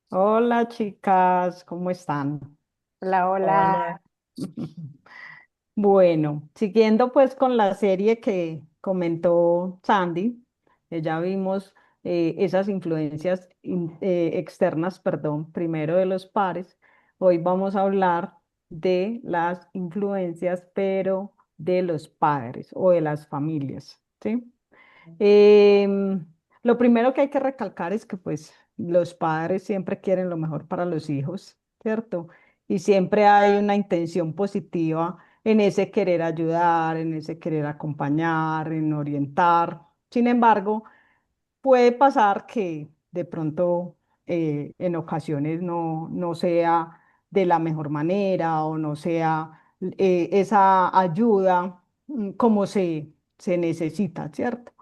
Hola chicas, ¿cómo están? Hola, Hola. hola. Bueno, siguiendo pues con la serie que comentó Sandy, ya vimos esas influencias externas, perdón, primero de los pares. Hoy vamos a hablar de las influencias, pero de los padres o de las familias, ¿sí? Em, lo primero que hay que recalcar es que pues los padres siempre quieren lo mejor para los hijos, ¿cierto? Y siempre hay una intención positiva en ese querer ayudar, en ese querer acompañar, en orientar. Sin embargo, puede pasar que de pronto en ocasiones no sea de la mejor manera o no sea esa ayuda como se necesita, ¿cierto?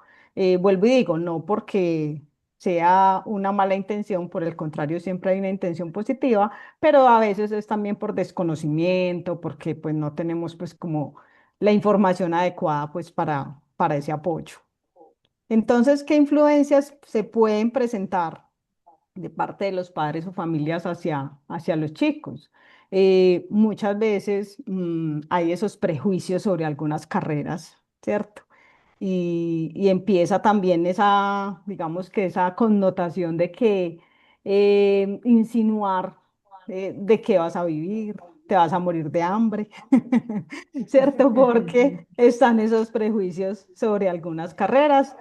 Vuelvo y digo, no porque sea una mala intención, por el contrario, siempre hay una intención positiva, pero a veces es también por desconocimiento, porque pues no tenemos pues como la información adecuada pues para ese apoyo. Entonces, ¿qué influencias se pueden presentar de parte de los padres o familias hacia los chicos? Muchas veces hay esos prejuicios sobre algunas carreras, ¿cierto? Y empieza también esa, digamos que esa connotación de que insinuar de qué vas a vivir, te vas a morir de hambre, ¿cierto? Porque están esos prejuicios sobre algunas carreras.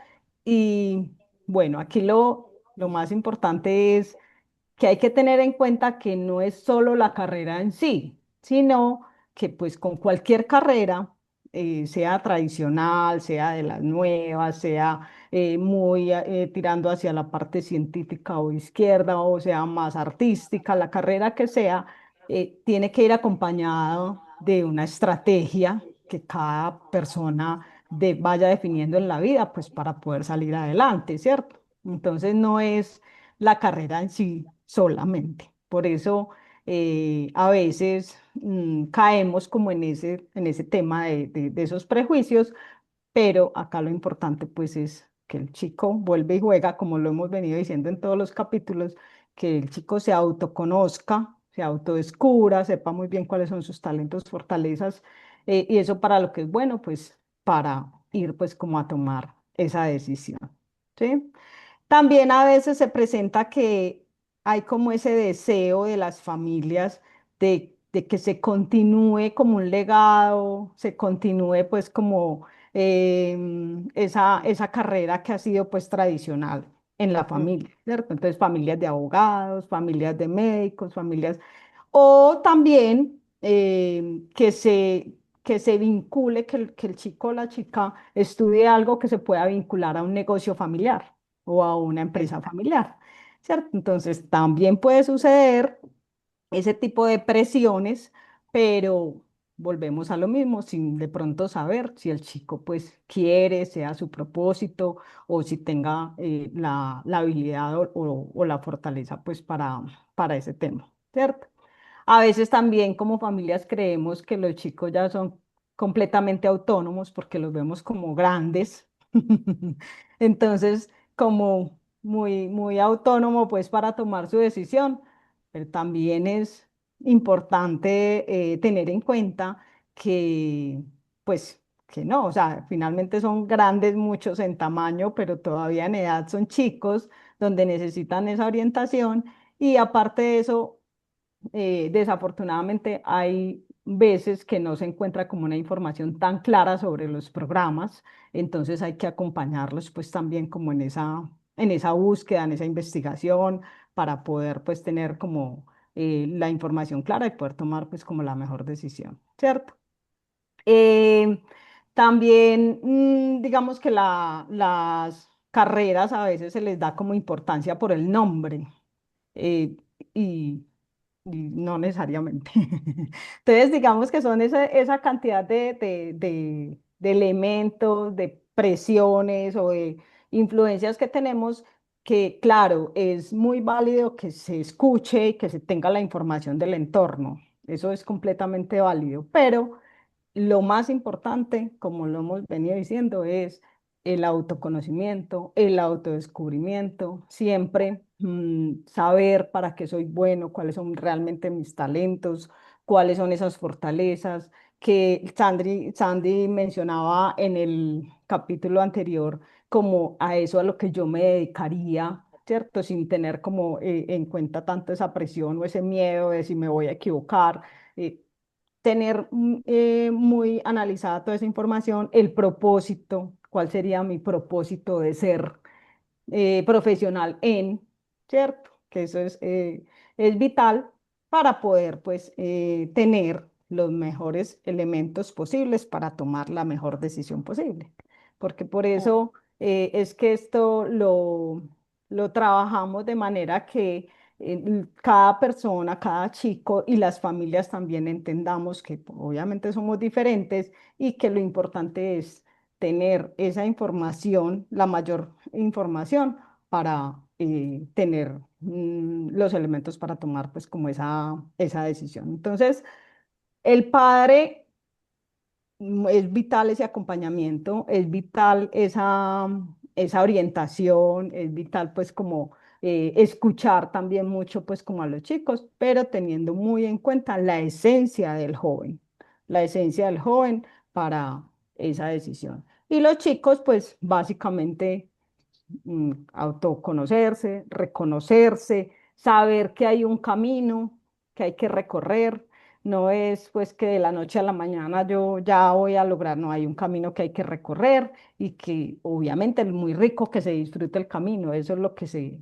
Y bueno, aquí lo más importante es que hay que tener en cuenta que no es solo la carrera en sí, sino que pues con cualquier carrera, sea tradicional, sea de las nuevas, sea muy tirando hacia la parte científica o izquierda, o sea más artística, la carrera que sea, tiene que ir acompañado de una estrategia que cada persona vaya definiendo en la vida, pues para poder salir adelante, ¿cierto? Entonces no es la carrera en sí solamente. Por eso a veces caemos como en ese tema de esos prejuicios, pero acá lo importante pues es que el chico vuelve y juega, como lo hemos venido diciendo en todos los capítulos, que el chico se autoconozca, se autodescubra, sepa muy bien cuáles son sus talentos, fortalezas, y eso para lo que es bueno, pues para ir pues como a tomar esa decisión, ¿sí? También a veces se presenta que hay como ese deseo de las familias de que se continúe como un legado, se continúe pues como esa carrera que ha sido pues tradicional en la Mm. familia, ¿cierto? Entonces familias de abogados, familias de médicos, familias, o también que se vincule, que el chico o la chica estudie algo que se pueda vincular a un negocio familiar o a una empresa familiar, ¿cierto? Entonces, también puede suceder ese tipo de presiones, pero volvemos a lo mismo, sin de pronto saber si el chico pues quiere, sea su propósito o si tenga la habilidad o la fortaleza pues para ese tema, ¿cierto? A veces también como familias creemos que los chicos ya son completamente autónomos porque los vemos como grandes. Entonces, como muy autónomo pues para tomar su decisión, pero también es importante tener en cuenta que pues que no, o sea, finalmente son grandes muchos en tamaño, pero todavía en edad son chicos donde necesitan esa orientación y aparte de eso desafortunadamente hay veces que no se encuentra como una información tan clara sobre los programas, entonces hay que acompañarlos pues también como en esa búsqueda, en esa investigación, para poder pues tener como la información clara y poder tomar pues como la mejor decisión, ¿cierto? Eh, también digamos que las carreras a veces se les da como importancia por el nombre eh, y, y no necesariamente. Entonces, digamos que son esa cantidad de elementos, de presiones o de influencias que tenemos que, claro, es muy válido que se escuche y que se tenga la información del entorno. Eso es completamente válido, pero lo más importante, como lo hemos venido diciendo, es el autoconocimiento, el autodescubrimiento, siempre saber para qué soy bueno, cuáles son realmente mis talentos, cuáles son esas fortalezas que Sandy mencionaba en el capítulo anterior, como a eso a lo que yo me dedicaría, ¿cierto? Sin tener como en cuenta tanto esa presión o ese miedo de si me voy a equivocar. eh, Tener muy analizada toda esa información, el propósito, cuál sería mi propósito de ser profesional ¿cierto? Que eso es vital para poder, pues, tener los mejores elementos posibles para tomar la mejor decisión posible. Porque por eso es que esto lo trabajamos de manera que cada persona, cada chico y las familias también entendamos que obviamente somos diferentes y que lo importante es tener esa información, la mayor información para tener los elementos para tomar pues como esa decisión. Entonces, el padre es vital ese acompañamiento, es vital esa orientación, es vital pues como escuchar también mucho pues como a los chicos, pero teniendo muy en cuenta la esencia del joven para esa decisión. Y los chicos pues básicamente autoconocerse, reconocerse, saber que hay un camino que hay que recorrer. No es pues que de la noche a la mañana yo ya voy a lograr, no, hay un camino que hay que recorrer y que obviamente es muy rico que se disfrute el camino, eso es lo que se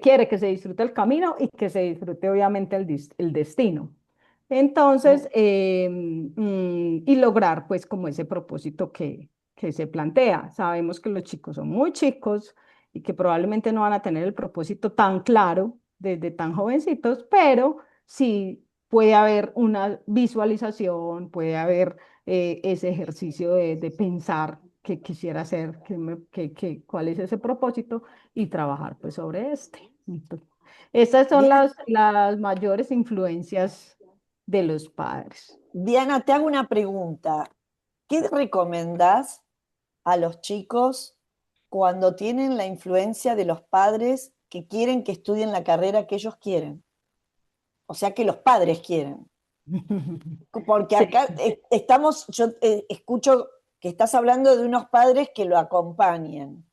quiere, que se disfrute el camino y que se disfrute obviamente el destino. Entonces, y lograr pues como ese propósito que se plantea. Sabemos que los chicos son muy chicos y que probablemente no van a tener el propósito tan claro desde tan jovencitos, pero sí puede haber una visualización, puede haber ese ejercicio de pensar qué quisiera hacer, cuál es ese propósito y trabajar pues sobre este. Entonces, estas son Diana, las mayores influencias de los padres. Diana, te hago una pregunta. ¿Qué recomendás a los chicos cuando tienen la influencia de los padres que quieren que estudien la carrera que ellos quieren? O sea, que los padres quieren. Porque Sí. acá estamos, yo escucho que estás hablando de unos padres que lo acompañen,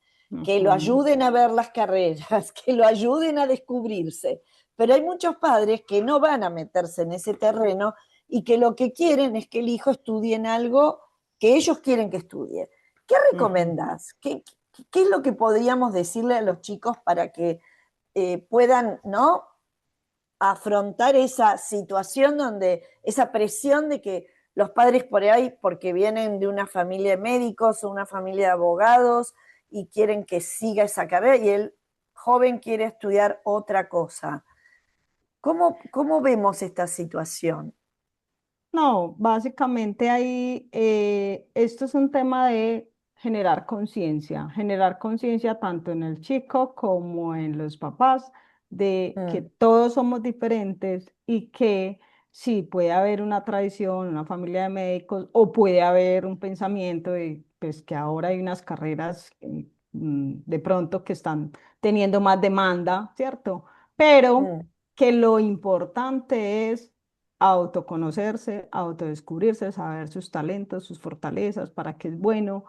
que lo Ujú, ayuden a ver las carreras, que lo ayuden a descubrirse. Pero hay muchos padres que no van a meterse en ese terreno y que lo que quieren es que el hijo estudie en algo que ellos quieren que estudie. ¿Qué ujú. recomendás? ¿Qué es lo que podríamos decirle a los chicos para que puedan, ¿no?, afrontar esa situación donde esa presión de que los padres por ahí, porque vienen de una familia de médicos o una familia de abogados y quieren que siga esa carrera y el joven quiere estudiar otra cosa? ¿Cómo vemos esta situación? No, básicamente ahí esto es un tema de generar conciencia tanto en el chico como en los papás de que Mm, todos somos diferentes y que sí puede haber una tradición, una familia de médicos o puede haber un pensamiento de pues que ahora hay unas carreras de pronto que están teniendo más demanda, ¿cierto? Pero mm, que lo importante es autoconocerse, autodescubrirse, saber sus talentos, sus fortalezas, para qué es bueno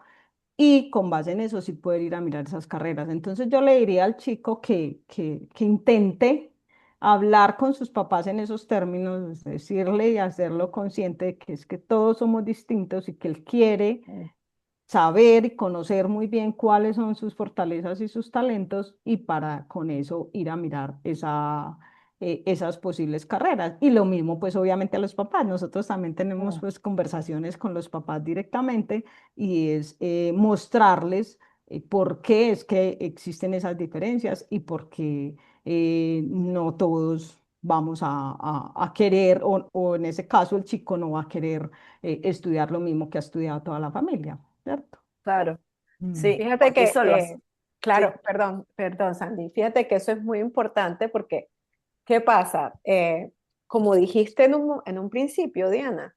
y con base en eso sí poder ir a mirar esas carreras. Entonces yo le diría al chico que intente hablar con sus papás en esos términos, decirle y hacerlo consciente de que es que todos somos distintos y que él quiere mm. saber y conocer muy bien cuáles son sus fortalezas y sus talentos y para con eso ir a mirar esas posibles carreras. Y lo mismo pues obviamente a los papás. Nosotros también tenemos Mm. pues conversaciones con los papás directamente y es mostrarles por qué es que existen esas diferencias y por qué no todos vamos a querer o en ese caso el chico no va a querer estudiar lo mismo que ha estudiado toda la familia, ¿cierto? Claro, Mm. sí, Fíjate porque que, eso lo hace. claro, Sí. perdón, Sandy, fíjate que eso es muy importante porque, ¿qué pasa? Como dijiste en un principio, Diana,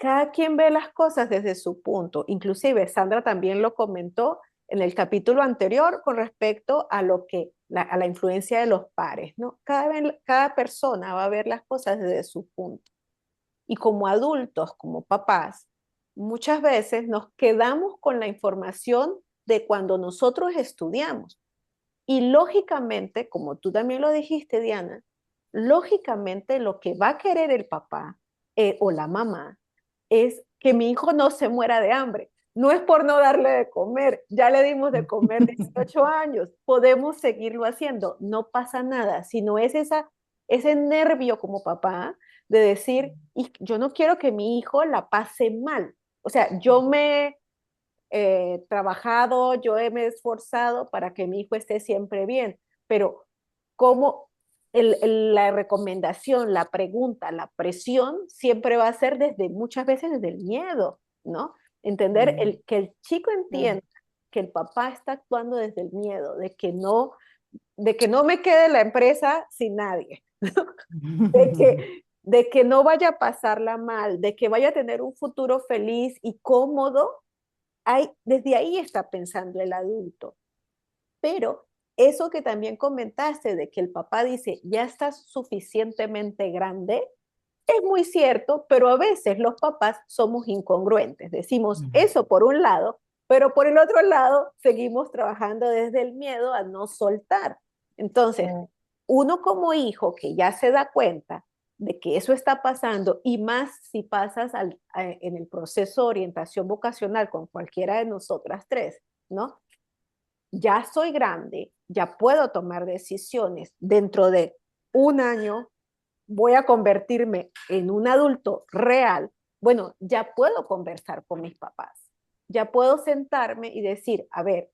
cada quien ve las cosas desde su punto. Inclusive Sandra también lo comentó en el capítulo anterior con respecto a lo que a la influencia de los pares, ¿no? Cada persona va a ver las cosas desde su punto. Y como adultos, como papás, muchas veces nos quedamos con la información de cuando nosotros estudiamos. Y lógicamente, como tú también lo dijiste, Diana, lógicamente lo que va a querer el papá o la mamá es que mi hijo no se muera de hambre. No es por no darle de comer, ya le dimos de comer 18 años, podemos seguirlo haciendo, no pasa nada, sino es ese nervio como papá de decir, yo no quiero que mi hijo la pase mal. O sea, yo me he trabajado, me he esforzado para que mi hijo esté siempre bien, pero como la recomendación, la pregunta, la presión siempre va a ser muchas veces desde el miedo, ¿no? Entender que el chico entienda que el papá está actuando desde el miedo, de que no me quede la empresa sin nadie, de que no vaya a pasarla mal, de que vaya a tener un futuro feliz y cómodo. Desde ahí está pensando el adulto. Pero eso que también comentaste de que el papá dice, ya estás suficientemente grande, es muy cierto, pero a veces los papás somos incongruentes. Decimos eso por un lado, pero por el otro lado seguimos trabajando desde el miedo a no soltar. Entonces, uno como hijo que ya se da cuenta de que eso está pasando y más si pasas en el proceso de orientación vocacional con cualquiera de nosotras tres, ¿no? Ya soy grande, ya puedo tomar decisiones. Dentro de un año voy a convertirme en un adulto real. Bueno, ya puedo conversar con mis papás. Ya puedo sentarme y decir, a ver,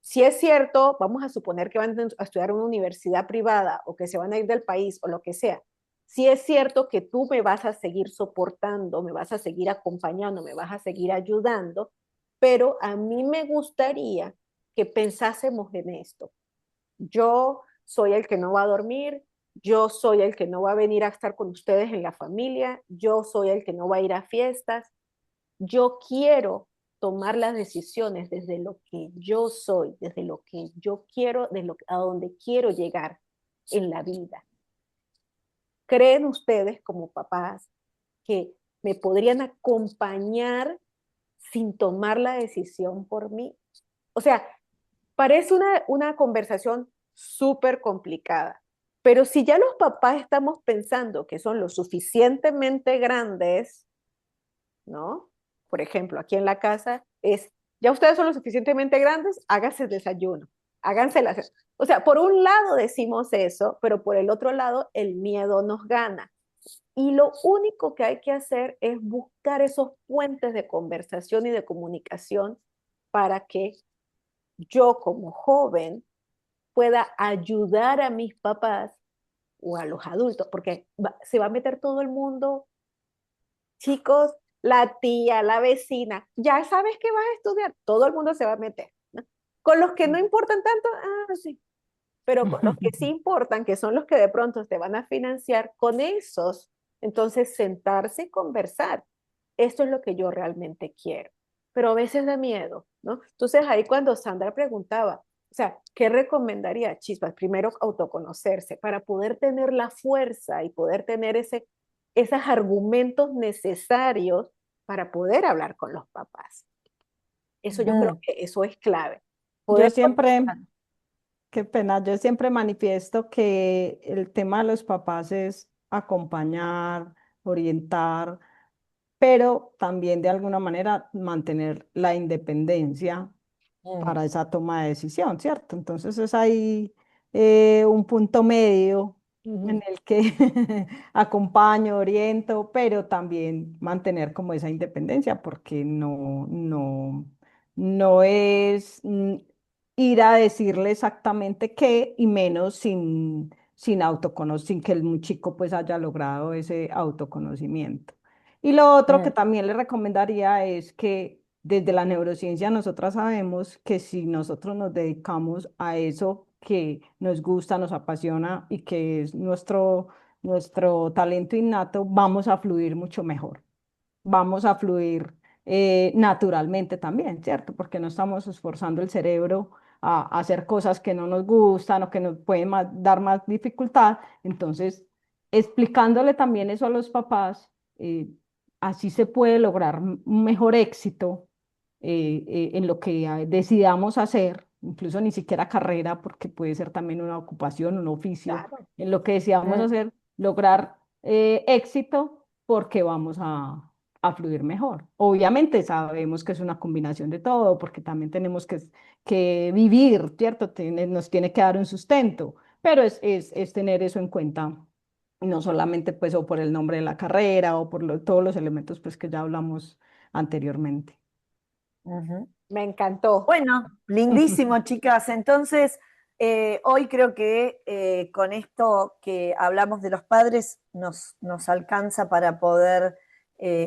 si es cierto, vamos a suponer que van a estudiar en una universidad privada o que se van a ir del país o lo que sea. Si es cierto que tú me vas a seguir soportando, me vas a seguir acompañando, me vas a seguir ayudando, pero a mí me gustaría que pensásemos en esto. Yo soy el que no va a dormir, yo soy el que no va a venir a estar con ustedes en la familia, yo soy el que no va a ir a fiestas. Yo quiero tomar las decisiones desde lo que yo soy, desde lo que yo quiero, a donde quiero llegar en la vida. ¿Creen ustedes como papás que me podrían acompañar sin tomar la decisión por mí? O sea, parece una conversación súper complicada, pero si ya los papás estamos pensando que son lo suficientemente grandes, ¿no? Por ejemplo, aquí en la casa ya ustedes son lo suficientemente grandes, háganse el desayuno, háganse la... O sea, por un lado decimos eso, pero por el otro lado el miedo nos gana. Y lo único que hay que hacer es buscar esos puentes de conversación y de comunicación para que yo como joven pueda ayudar a mis papás o a los adultos, porque se va a meter todo el mundo, chicos, la tía, la vecina, ya sabes que vas a estudiar, todo el mundo se va a meter, ¿no? Con los que no importan tanto, sí, pero con los que sí importan, que son los que de pronto te van a financiar, con esos, entonces sentarse y conversar. Esto es lo que yo realmente quiero, pero a veces da miedo, ¿no? Entonces ahí cuando Sandra preguntaba, o sea, ¿qué recomendaría, Chispas? Primero, autoconocerse para poder tener la fuerza y poder tener esos argumentos necesarios para poder hablar con los papás. Eso yo creo que eso es clave. Yo Poder siempre, qué pena, yo siempre manifiesto que el tema de los papás es acompañar, orientar, pero también de alguna manera mantener la independencia para esa toma de decisión, ¿cierto? Entonces es ahí un punto medio en el que acompaño, oriento, pero también mantener como esa independencia, porque no es ir a decirle exactamente qué y menos sin que el chico pues haya logrado ese autoconocimiento. Y lo otro que también le recomendaría es que desde la neurociencia nosotras sabemos que si nosotros nos dedicamos a eso que nos gusta, nos apasiona y que es nuestro talento innato, vamos a fluir mucho mejor. vamos a fluir naturalmente también, ¿cierto? Porque no estamos esforzando el cerebro a hacer cosas que no nos gustan o que nos pueden dar más dificultad. Entonces, explicándole también eso a los papás, así se puede lograr un mejor éxito en lo que decidamos hacer, incluso ni siquiera carrera, porque puede ser también una ocupación, un oficio, Claro. en lo que decidamos Mm, hacer, lograr éxito porque vamos a fluir mejor. Obviamente sabemos que es una combinación de todo, porque también tenemos que vivir, ¿cierto? Nos tiene que dar un sustento, pero es tener eso en cuenta, no solamente pues o por el nombre de la carrera o por todos los elementos pues que ya hablamos anteriormente. ujú. Me encantó. Bueno, lindísimo, chicas. Entonces, hoy creo que con esto que hablamos de los padres nos alcanza para poder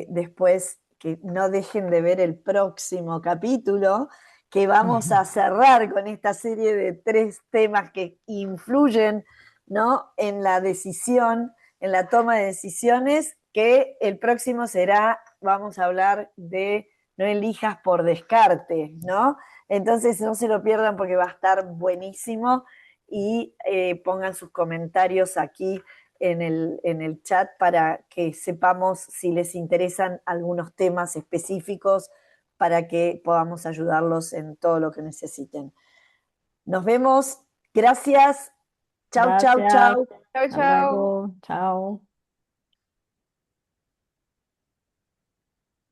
después que no dejen de ver el próximo capítulo, que vamos a cerrar con esta serie de 3 temas que influyen, ¿no?, en la decisión, en la toma de decisiones, que el próximo será, vamos a hablar de no elijas por descarte, ¿no? Entonces no se lo pierdan porque va a estar buenísimo y pongan sus comentarios aquí en el chat para que sepamos si les interesan algunos temas específicos para que podamos ayudarlos en todo lo que necesiten. Nos vemos. Gracias. Chau, chau, Gracias. chau. Chao, Hasta chao. luego. Chao.